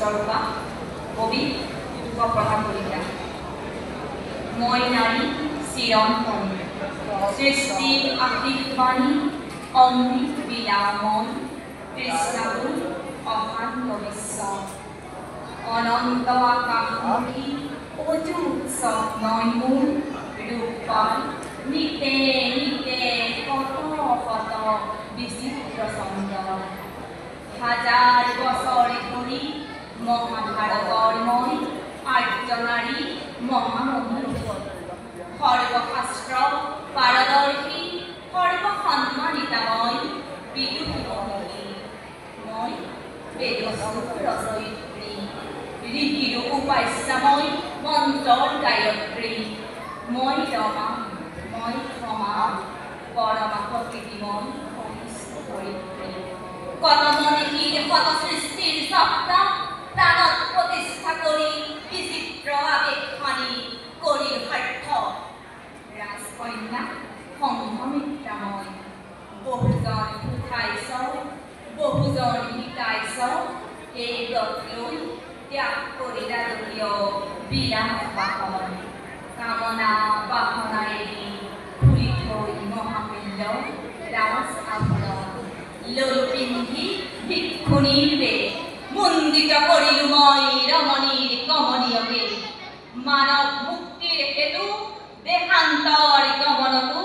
বিশ্বৰূপা কবি উপপ্ৰকাশ কলিতা মই নাৰী চিৰন্তনী সৃষ্টিৰ আশীৰ্বাণী অমৃত বিলাময় কৃষ্ণাগুণ অশান্ত বিশ্ব অনন্ত আকাশমুখী অজু উৎসৱ নয় মোৰ ৰূপৰ নিতে নিতে কত কত বিচিত্ৰ ছন্দ হাজাৰ বছৰে ধৰি মহাভাৰতৰ মই আৰ্য নাৰী মহামহৰূপ সৰ্বশাস্ত্ৰ পাৰদৰ্শী সৰ্বসন্মানিতা মই বিদুষী মহিষী মই বেদস্তুত ৰচয়িত্ৰী ঋষিৰ উপাস্যাময় মন্ত্ৰৰ গায়ত্ৰী মই ৰমা মই ক্ষমা পৰমা প্ৰকৃতিময় সহিষ্ণু ধৰিত্ৰী কত মনীষীৰ শত সৃষ্টিৰ সত্তা প্ৰাণত প্ৰতিষ্ঠা কৰি বিচিত্ৰ আবেগখানি কৰি সাৰ্থ ৰাজকন্যা সংঘমিত্ৰাময় বহুজন সুখাইছ বহুজন শিকাইছ এই ব্ৰত লৈ ত্যাগ কৰি ৰাজকীয় বিলাস বাহন কামনা বাসনা এৰি ঘূৰি থৈ মহামূল্য ৰাজ আভৰণ লৈ পিন্ধি ভিক্ষুণীৰ বেশ মণ্ডিত কৰিলো মই ৰমণীৰ কমনীয়কে মানৱ মুক্তিৰ হেতু দেশান্তৰ গমনতো